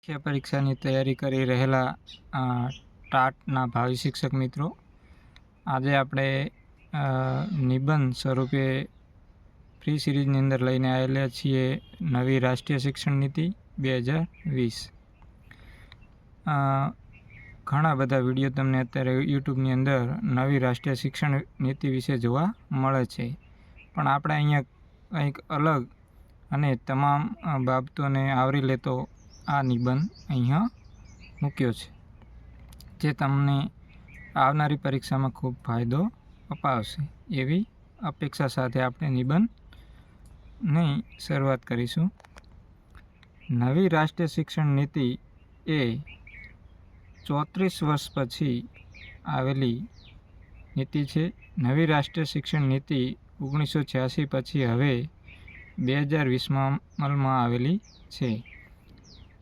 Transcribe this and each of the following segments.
મુખ્ય પરીક્ષાની તૈયારી કરી રહેલા ટાટના ભાવિ શિક્ષક મિત્રો, આજે આપણે નિબંધ સ્વરૂપે ફ્રી સિરીઝની અંદર લઈને આવેલા છીએ નવી રાષ્ટ્રીય શિક્ષણ નીતિ 2020. ઘણા બધા વિડીયો તમને અત્યારે યુટ્યુબની અંદર નવી રાષ્ટ્રીય શિક્ષણ નીતિ વિશે જોવા મળે છે, પણ આપણે અહીંયા કંઈક અલગ અને તમામ બાબતોને આવરી લેતો આ નિબંધ અહીંયા મૂક્યો છે, જે તમને આવનારી પરીક્ષામાં ખૂબ ફાયદો અપાવશે એવી અપેક્ષા સાથે આપણે નિબંધની શરૂઆત કરીશું. નવી રાષ્ટ્રીય શિક્ષણ નીતિ એ 34 વર્ષ પછી આવેલી નીતિ છે. નવી રાષ્ટ્રીય શિક્ષણ નીતિ 1986 પછી હવે 2020માં અમલમાં આવેલી છે,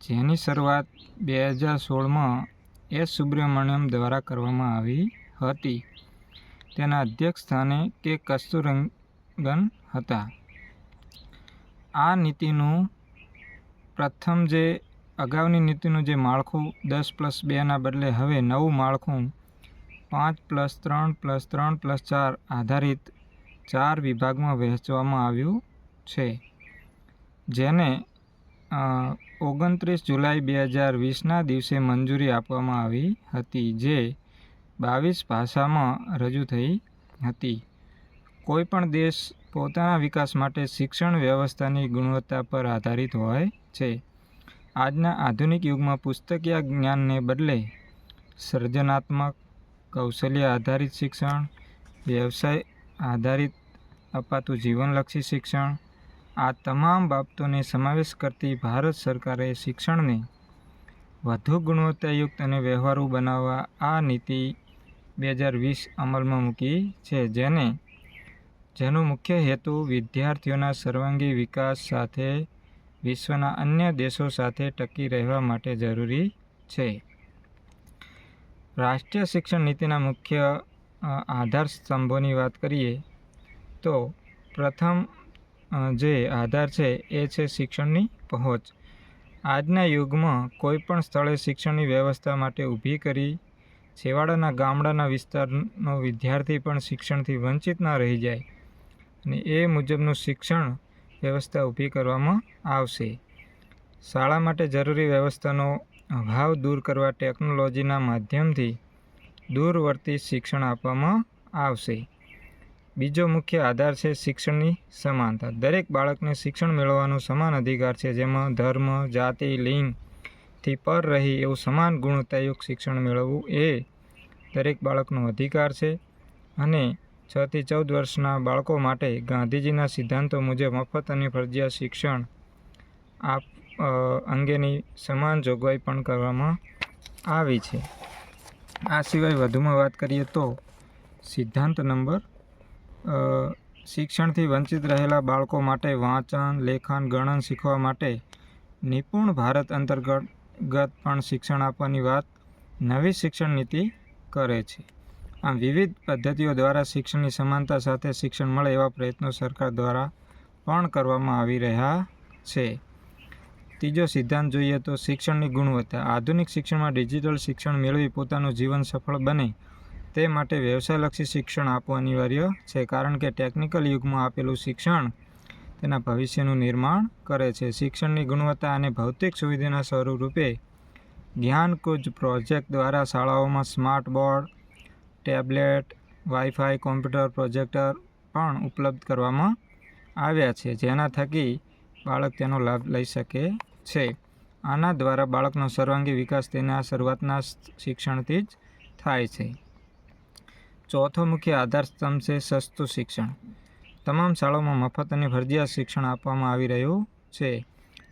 જેની શરૂઆત 2016માં એસ સુબ્રમણ્યમ દ્વારા કરવામાં આવી હતી. તેના અધ્યક્ષ સ્થાને કે કસ્તુરંગન હતા. આ નીતિનું પ્રથમ અગાઉની નીતિનું જે માળખું 10+2ના બદલે હવે નવું માળખું 5+3+3+4 આધારિત 4 વિભાગમાં વહેંચવામાં આવ્યું છે, જેને 29 જુલાઈ 2020ના દિવસે મંજૂરી આપવામાં આવી હતી, જે 22 ભાષામાં રજૂ થઈ હતી. કોઈપણ દેશ પોતાના વિકાસ માટે શિક્ષણ વ્યવસ્થાની ગુણવત્તા પર આધારિત હોય છે. આજના આધુનિક યુગમાં પુસ્તકીય જ્ઞાનને બદલે સર્જનાત્મક, કૌશલ્ય આધારિત શિક્ષણ, વ્યવસાય આધારિત અપાતું જીવનલક્ષી શિક્ષણ, આ તમામ બાબતોને સમાવેશ કરતી ભારત સરકારે શિક્ષણને વધુ ગુણવત્તાયુક્ત અને વ્યવહારુ બનાવવા આ નીતિ 2020 અમલમાં મૂકી છે, જેનો મુખ્ય હેતુ વિદ્યાર્થીઓના સર્વાંગી વિકાસ સાથે વિશ્વના અન્ય દેશો સાથે ટકી રહેવા માટે જરૂરી છે. રાષ્ટ્રીય શિક્ષણ નીતિના મુખ્ય આધાર સ્તંભોની વાત કરીએ તો પ્રથમ જે આધાર છે એ છે શિક્ષણની પહોંચ. આજના યુગમાં કોઈપણ સ્થળે શિક્ષણની વ્યવસ્થા માટે ઊભી કરી છેવાડાના ગામડાના વિસ્તારનો વિદ્યાર્થી પણ શિક્ષણથી વંચિત ન રહી જાય અને એ મુજબનું શિક્ષણ વ્યવસ્થા ઊભી કરવામાં આવશે. શાળા માટે જરૂરી વ્યવસ્થાનો અભાવ દૂર કરવા ટેકનોલોજીના માધ્યમથી દૂરવર્તી શિક્ષણ આપવામાં આવશે. બીજો મુખ્ય આધાર છે શિક્ષણની સમાનતા. દરેક બાળકને શિક્ષણ મેળવવાનો સમાન અધિકાર છે, જેમાં ધર્મ, જાતિ, લિંગથી પર રહી એવું સમાન ગુણવત્તાયુક્ત શિક્ષણ મેળવવું એ દરેક બાળકનો અધિકાર છે. અને 6 થી 14 વર્ષના બાળકો માટે ગાંધીજીના સિદ્ધાંતો મુજબ મફત અને ફરજિયાત શિક્ષણ અંગેની સમાન જોગવાઈ પણ કરવામાં આવી છે. આ સિવાય વધુમાં વાત કરીએ તો સિદ્ધાંત નંબર શિક્ષણથી વંચિત રહેલા બાળકો માટે વાંચન, લેખન, ગણન શીખવા માટે નિપુણ ભારત અંતર્ગત પણ શિક્ષણ આપવાની વાત નવી શિક્ષણ નીતિ કરે છે. આમ વિવિધ પદ્ધતિઓ દ્વારા શિક્ષણની સમાનતા સાથે શિક્ષણ મળે એવા પ્રયત્નો સરકાર દ્વારા પણ કરવામાં આવી રહ્યા છે. ત્રીજો સિદ્ધાંત જોઈએ તો શિક્ષણની ગુણવત્તા. આધુનિક શિક્ષણમાં ડિજિટલ શિક્ષણ મેળવી પોતાનું જીવન સફળ બને તે માટે વ્યવસાયલક્ષી શિક્ષણ આપવું અનિવાર્ય છે, કારણ કે ટેકનિકલ યુગમાં આપેલું શિક્ષણ તેના ભવિષ્યનું નિર્માણ કરે છે. શિક્ષણની ગુણવત્તા અને ભૌતિક સુવિધાના સ્વરૂપે જ્ઞાનકુંજ પ્રોજેક્ટ દ્વારા શાળાઓમાં smart board, tablet, wifi, computer, projector પણ ઉપલબ્ધ કરવામાં આવ્યા છે, જેના થકી બાળક તેનો લાભ લઈ શકે છે. આના દ્વારા બાળકનો સર્વાંગી વિકાસ તેના શરૂઆતના શિક્ષણથી જ થાય છે. ચોથો મુખ્ય આધાર સ્તંભ છે સસ્તું શિક્ષણ. તમામ શાળાઓમાં મફત અને ફરજિયાત શિક્ષણ આપવામાં આવી રહ્યું છે,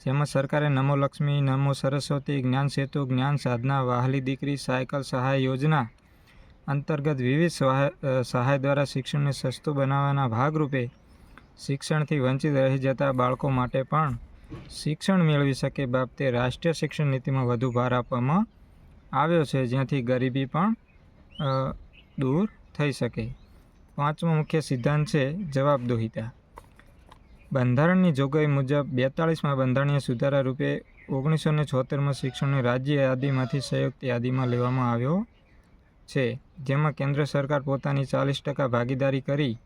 જેમાં સરકારે નમો લક્ષ્મી, નમો સરસ્વતી, જ્ઞાન સેતુ, જ્ઞાન સાધના, વહાલી દીકરી, સાયકલ સહાય યોજના અંતર્ગત વિવિધ સહાય દ્વારા શિક્ષણને સસ્તું બનાવવાના ભાગરૂપે શિક્ષણથી વંચિત રહી જતા બાળકો માટે પણ શિક્ષણ મેળવી શકે બાબતે રાષ્ટ્રીય શિક્ષણ નીતિમાં વધુ ભાર આપવામાં આવ્યો છે, જ્યાંથી ગરીબી પણ દૂર થઈ શકે. પાંચમો મુખ્ય સિદ્ધાંત છે જવાબદોહિતા. બંધારણની જોગવાઈ મુજબ 42મા બંધારણીય સુધારા રૂપે 1976માં શિક્ષણને રાજ્ય યાદીમાંથી સંયુક્ત યાદીમાં લેવામાં આવ્યો છે, જેમાં કેન્દ્ર સરકાર પોતાની 40% ભાગીદારી કરી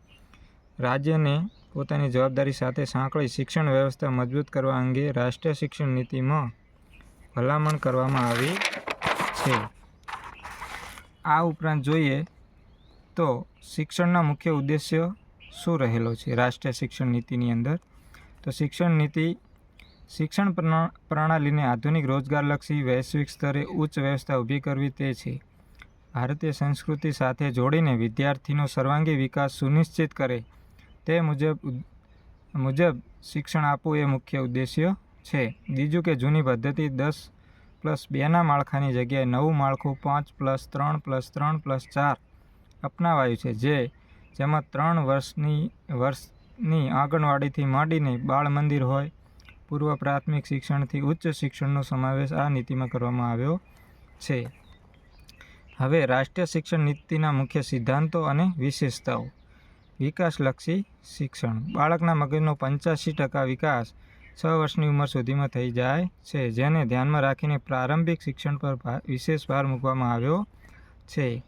રાજ્યને પોતાની જવાબદારી સાથે સાંકળી શિક્ષણ વ્યવસ્થા મજબૂત કરવા અંગે રાષ્ટ્રીય શિક્ષણ નીતિમાં ભલામણ કરવામાં આવી છે. આ ઉપરાંત જોઈએ તો શિક્ષણના મુખ્ય ઉદ્દેશ્ય શું રહેલો છે રાષ્ટ્રીય શિક્ષણ નીતિની અંદર? તો શિક્ષણ નીતિ શિક્ષણ પ્રણાલીને આધુનિક રોજગારલક્ષી વૈશ્વિક સ્તરે ઉચ્ચ વ્યવસ્થા ઊભી કરવી તે છે. ભારતીય સંસ્કૃતિ સાથે જોડીને વિદ્યાર્થીનો સર્વાંગી વિકાસ સુનિશ્ચિત કરે તે મુજબ શિક્ષણ આપવું એ મુખ્ય ઉદ્દેશ્ય છે. બીજું કે જૂની પદ્ધતિ 10+2ના માળખાની જગ્યાએ નવું માળખું 5+3+3+4 અપનાવાયું છે, જેમાં 3 વર્ષની આંગણવાડીથી માંડીને બાળ મંદિર હોય, પૂર્વ પ્રાથમિક શિક્ષણથી ઉચ્ચ શિક્ષણનો સમાવેશ આ નીતિમાં કરવામાં આવ્યો છે. હવે રાષ્ટ્રીય શિક્ષણ નીતિના મુખ્ય સિદ્ધાંતો અને વિશેષતાઓ. વિકાસલક્ષી શિક્ષણ. બાળકના મગજનો 85% વિકાસ 6 વર્ષની ઉંમર સુધીમાં થઈ જાય છે, જેને ધ્યાનમાં રાખીને પ્રારંભિક શિક્ષણ પર વિશેષ ભાર મૂકવામાં આવ્યો છે.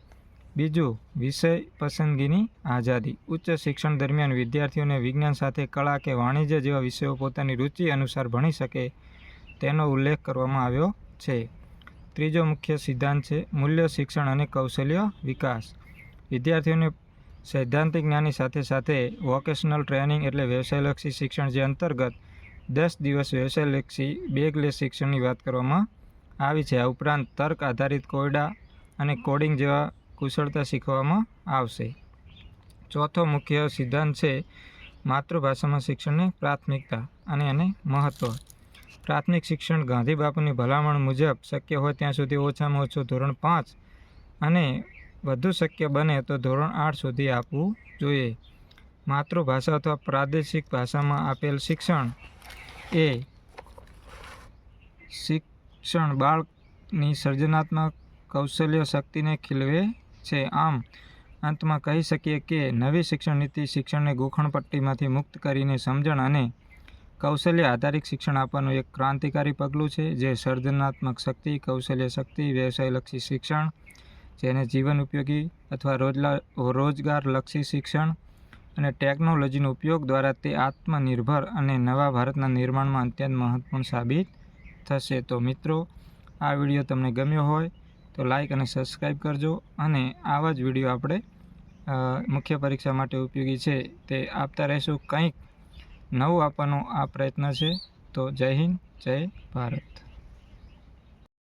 બીજું, વિષય પસંદગીની આઝાદી. ઉચ્ચ શિક્ષણ દરમિયાન વિદ્યાર્થીઓને વિજ્ઞાન સાથે કળા કે વાણિજ્ય જેવા વિષયો પોતાની રુચિ અનુસાર ભણી શકે તેનો ઉલ્લેખ કરવામાં આવ્યો છે. ત્રીજો મુખ્ય સિદ્ધાંત છે મૂલ્ય શિક્ષણ અને કૌશલ્ય વિકાસ. વિદ્યાર્થીઓને સૈદ્ધાંતિક જ્ઞાનની સાથે સાથે વોકેશનલ ટ્રેનિંગ એટલે વ્યવસાયલક્ષી શિક્ષણ જે અંતર્ગત 10 દિવસ વ્યવસાયલક્ષી બેગલેસ શિક્ષણની વાત કરવામાં આવી છે. આ ઉપરાંત તર્ક આધારિત કોયડા અને કોડિંગ જેવા કુશળતા શીખવવામાં આવશે. ચોથો મુખ્ય સિદ્ધાંત છે માતૃભાષામાં શિક્ષણની પ્રાથમિકતા અને એને મહત્ત્વ. પ્રાથમિક શિક્ષણ ગાંધી બાપુની ભલામણ મુજબ શક્ય હોય ત્યાં સુધી ઓછામાં ઓછું ધોરણ 5 અને વધુ શક્ય બને તો ધોરણ 8 સુધી આપવું જોઈએ. માતૃભાષા અથવા પ્રાદેશિક ભાષામાં આપેલ શિક્ષણ એ શિક્ષણ બાળકની સર્જનાત્મક કૌશલ્ય શક્તિને ખીલવે છે. આમ અંતમાં કહી શકીએ કે નવી શિક્ષણ નીતિ શિક્ષણને ગોખણપટ્ટીમાંથી મુક્ત કરીને સમજણ અને કૌશલ્ય આધારિત શિક્ષણ આપવાનું એક ક્રાંતિકારી પગલું છે, જે સર્જનાત્મક શક્તિ, કૌશલ્ય શક્તિ, વ્યવસાયલક્ષી શિક્ષણ, જેને જીવન ઉપયોગી અથવા રોજગારલક્ષી શિક્ષણ અને ટેકનોલોજીનો ઉપયોગ દ્વારા તે આત્મનિર્ભર અને નવા ભારતના નિર્માણમાં અત્યંત મહત્વપૂર્ણ સાબિત થશે. તો મિત્રો, આ વિડીયો તમને ગમ્યો હોય તો લાઈક અને સબસ્ક્રાઈબ કરજો, અને આવા જ વિડીયો આપણે મુખ્ય પરીક્ષા માટે ઉપયોગી છે તે આપતા રહીશું. કંઈક નવું આપવાનો આ પ્રયત્ન છે. તો જય હિન્દ, જય ભારત.